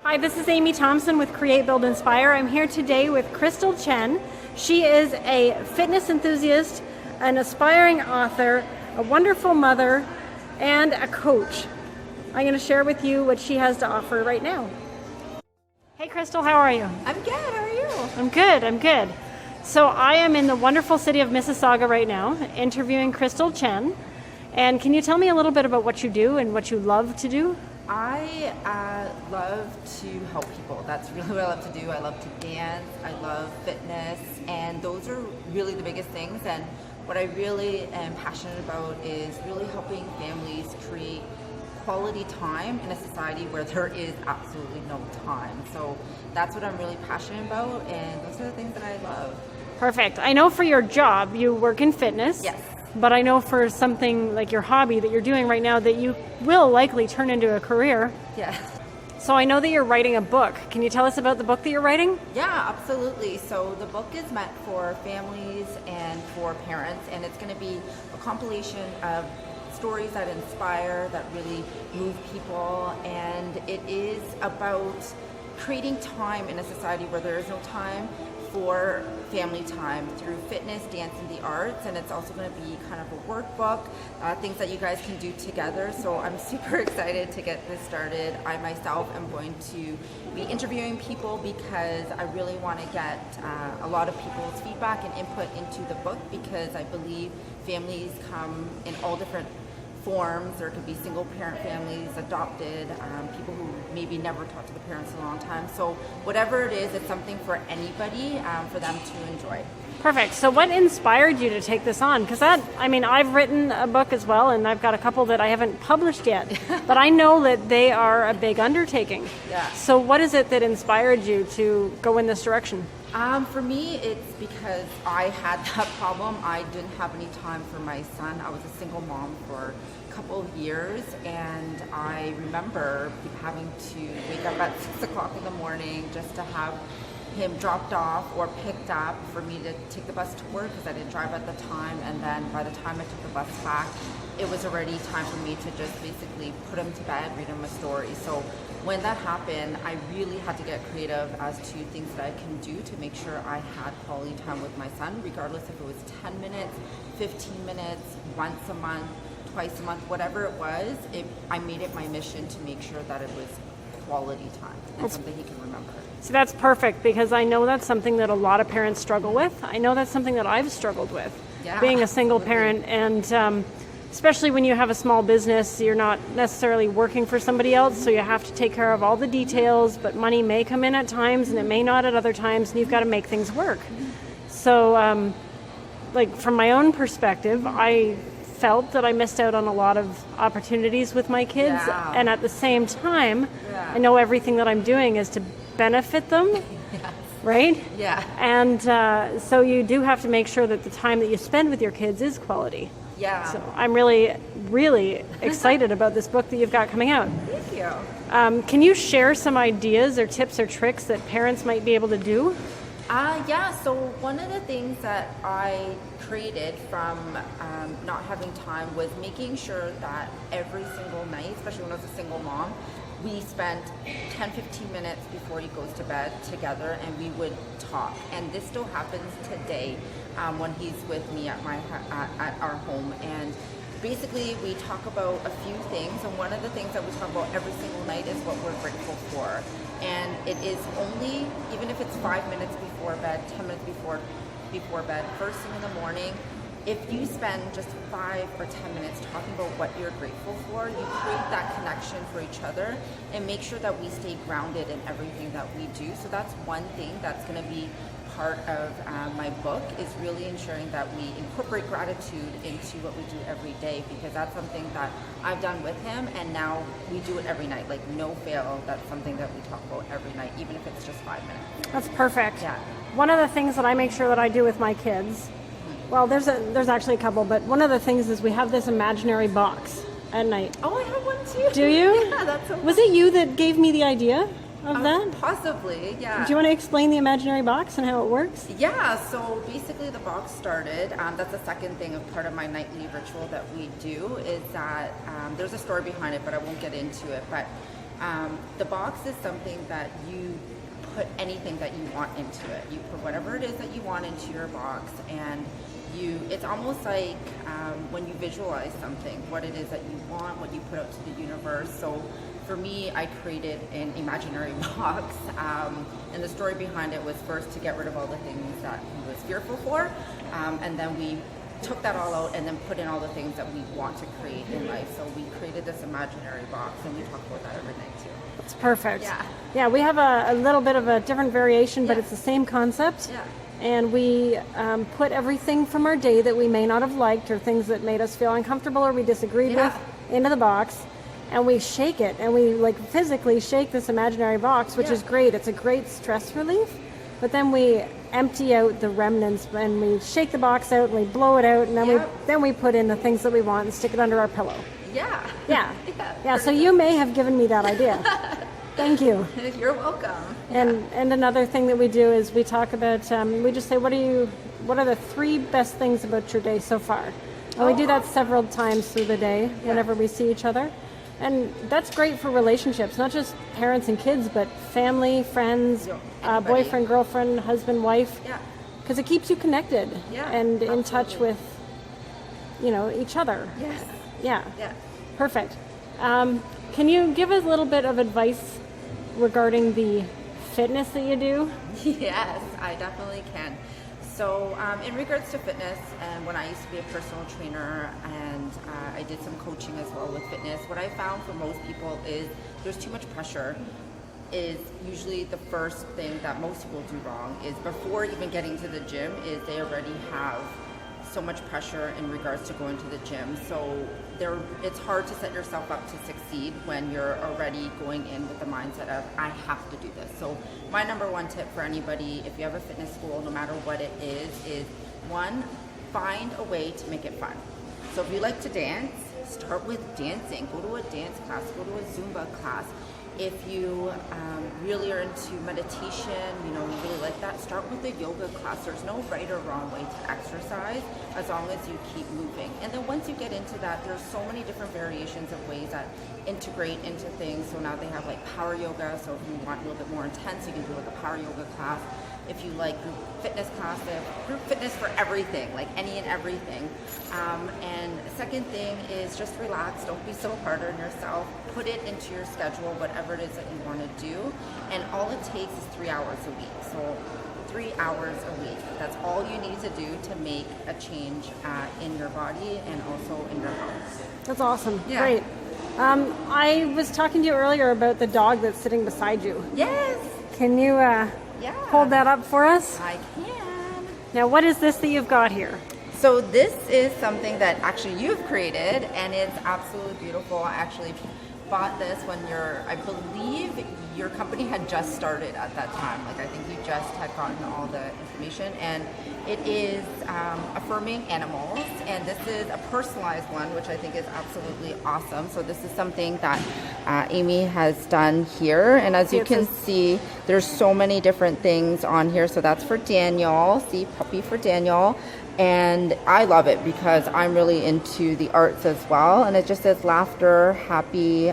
Hi, this is Amy Thomson with Create, Build, Inspire. I'm here today with Crystal Chen. She is a fitness enthusiast, an aspiring author, a wonderful mother, and a coach. I'm going to share with you what she has to offer right now. Hey Crystal, how are you? I'm good, how are you? I'm good. So I am in the wonderful city of Mississauga right now, interviewing Crystal Chen. And can you tell me a little bit about what you do and what you love to do? I love to help people. That's really what I love to do. I love to dance, I love fitness, and those are really the biggest things. And what I really am passionate about is really helping families create quality time in a society where there is absolutely no time. So that's what I'm really passionate about, and those are the things that I love. Perfect. I know for your job, you work in fitness. Yes. But I know for something like your hobby that you're doing right now that you will likely turn into a career. Yes. So I know that you're writing a book. Can you tell us about the book that you're writing? Yeah, absolutely. So the book is meant for families and for parents, and it's going to be a compilation of stories that inspire, that really move people, and it is about creating time in a society where there is no time for family time through fitness, dance, and the arts. And it's also going to be kind of a workbook, things that you guys can do together. So I'm super excited to get this started. I myself am going to be interviewing people because I really want to get a lot of people's feedback and input into the book, because I believe families come in all different forms. There could be single parent families, adopted, people who maybe never talked to the parents in a long time. So whatever it is, it's something for anybody, for them to enjoy. Perfect. So what inspired you to take this on? Because I've written a book as well, and I've got a couple that I haven't published yet, but I know that they are a big undertaking. Yeah. So what is it that inspired you to go in this direction? For me, it's because I had that problem. I didn't have any time for my son. I was a single mom for a couple of years, and I remember having to wake up at 6 o'clock in the morning just to have him dropped off or picked up for me to take the bus to work, because I didn't drive at the time. And then by the time I took the bus back, it was already time for me to just basically put him to bed, read him a story. So when that happened, I really had to get creative as to things that I can do to make sure I had quality time with my son, regardless if it was 10 minutes, 15 minutes, once a month, twice a month, whatever it was. I made it my mission to make sure that it was quality time and something he can remember. So that's perfect, because I know that's something that a lot of parents struggle with. I know that's something that I've struggled with, being a single parent, and especially when you have a small business, you're not necessarily working for somebody else, so you have to take care of all the details, but money may come in at times and it may not at other times, and you've got to make things work. So from my own perspective, I felt that I missed out on a lot of opportunities with my kids, and at the same time, I know everything that I'm doing is to benefit them. Yes. Right? Yeah. And so you do have to make sure that the time that you spend with your kids is quality. Yeah. So I'm really, really excited about this book that you've got coming out. Thank you. Can you share some ideas or tips or tricks that parents might be able to do? So one of the things that I created from not having time was making sure that every single night, especially when I was a single mom, we spent 10-15 minutes before he goes to bed together, and we would talk. And this still happens today when he's with me at our home. And basically we talk about a few things, and one of the things that we talk about every single night is what we're grateful for. And it is only, even if it's 5 minutes before bed, 10 minutes before bed, first thing in the morning, if you spend just 5 or 10 minutes talking about what you're grateful for, you create that connection for each other and make sure that we stay grounded in everything that we do. So that's one thing that's going to be part of my book, is really ensuring that we incorporate gratitude into what we do every day, because that's something that I've done with him, and now we do it every night, like no fail. That's something that we talk about every night, even if it's just 5 minutes. That's perfect. Yeah. One of the things that I make sure that I do with my kids, well, there's actually a couple, but one of the things is we have this imaginary box at night. Oh, I have one too. Do you? Yeah, that's so fun. Was it you that gave me the idea of that? Possibly, yeah. Do you want to explain the imaginary box and how it works? Yeah, so basically the box started, that's the second thing of part of my nightly ritual that we do, is that there's a story behind it, but I won't get into it. But The box is something that you put anything that you want into it. You put whatever it is that you want into your box, and it's almost like when you visualize something, what it is that you want, what you put out to the universe. So for me, I created an imaginary box, and the story behind it was first to get rid of all the things that he was fearful for, and then we took that all out and then put in all the things that we want to create in life. So we created this imaginary box, and we talk about that every night too. It's perfect. Yeah. Yeah, we have a little bit of a different variation, but it's the same concept. Yeah. And we put everything from our day that we may not have liked, or things that made us feel uncomfortable or we disagreed with, into the box. And we shake it, and we like physically shake this imaginary box, which is great. It's a great stress relief. But then we empty out the remnants, and we shake the box out, and we blow it out, and then we put in the things that we want and stick it under our pillow. Yeah. Yeah. So you may have given me that idea. Thank you. You're welcome. And another thing that we do is we talk about, we just say, what are the 3 best things about your day so far? And we do that several times through the day whenever we see each other. And that's great for relationships, not just parents and kids, but family, friends, boyfriend, girlfriend, husband, wife. Yeah. Because it keeps you connected and in touch with, each other. Yes. Yeah. Yeah. Perfect. Can you give us a little bit of advice regarding the fitness that you do? Yes, I definitely can. So in regards to fitness, and when I used to be a personal trainer, and I did some coaching as well with fitness, what I found for most people is there's too much pressure. Is usually the first thing that most people do wrong is before even getting to the gym is they already have so much pressure in regards to going to the gym. So it's hard to set yourself up to succeed when you're already going in with the mindset of, I have to do this. So my number one tip for anybody, if you have a fitness school, no matter what it is one, find a way to make it fun. So if you like to dance, start with dancing. Go to a dance class, go to a Zumba class. If you really are into meditation, you really like that, start with a yoga class. There's no right or wrong way to exercise as long as you keep moving. And then once you get into that, there's so many different variations of ways that integrate into things. So now they have like power yoga. So if you want a little bit more intense, you can do like a power yoga class. If you like group fitness class, they have group fitness for everything, like any and everything. And second thing is just relax. Don't be so hard on yourself. Put it into your schedule, whatever it is that you want to do. And all it takes is 3 hours a week. So 3 hours a week. That's all you need to do to make a change in your body and also in your health. That's awesome. Yeah. Great. I was talking to you earlier about the dog that's sitting beside you. Yes. Can you hold that up for us? I can. Now, what is this that you've got here? So this is something that actually you've created, and it's absolutely beautiful. I actually bought this when I believe your company had just started at that time. Like I think you just had gotten all the information, and it is Affirming Animals, and this is a personalized one, which I think is absolutely awesome. So this is something that Amy has done here, and as you can see, there's so many different things on here. So that's for Daniel, see, puppy for Daniel. And I love it because I'm really into the arts as well. And it just says laughter, happy,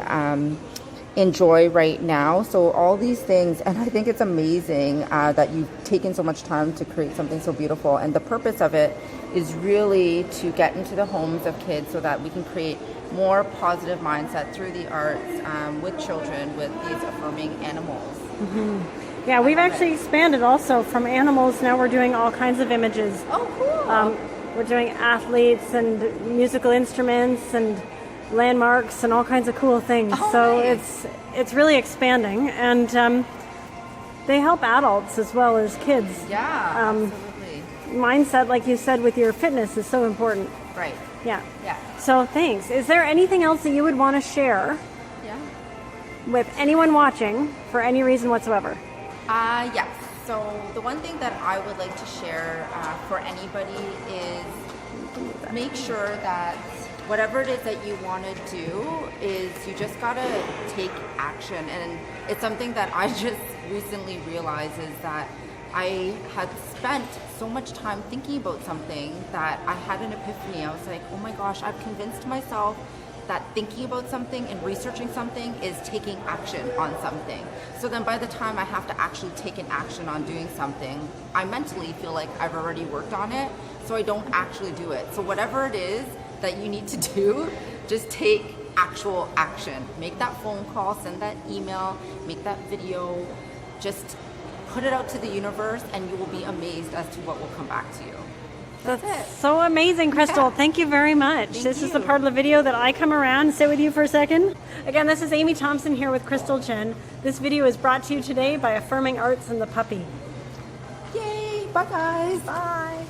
enjoy right now. So all these things, and I think it's amazing that you've taken so much time to create something so beautiful. And the purpose of it is really to get into the homes of kids so that we can create more positive mindset through the arts with children with these affirming animals. Mm-hmm. Yeah, we've actually expanded also from animals. Now we're doing all kinds of images. Oh, cool. We're doing athletes and musical instruments and landmarks and all kinds of cool things. Oh, so nice. it's really expanding, and they help adults as well as kids. Yeah, absolutely. Mindset, like you said, with your fitness is so important. Right. Yeah. Yeah. So thanks. Is there anything else that you would want to share with anyone watching for any reason whatsoever? Yes. So the one thing that I would like to share for anybody is make sure that whatever it is that you want to do is you just got to take action. And it's something that I just recently realized is that I had spent so much time thinking about something that I had an epiphany. I was like, oh my gosh, I've convinced myself that thinking about something and researching something is taking action on something. So then by the time I have to actually take an action on doing something, I mentally feel like I've already worked on it, so I don't actually do it. So whatever it is that you need to do, just take actual action. Make that phone call, send that email, make that video, just put it out to the universe, and you will be amazed as to what will come back to you. That's so amazing, Crystal. Thank you very much. This is the part of the video that I come around and sit with you for a second. Again, this is Amy Thomson here with Crystal Chen. This video is brought to you today by Affirming Arts and the Puppy. Yay! Bye, guys. Bye.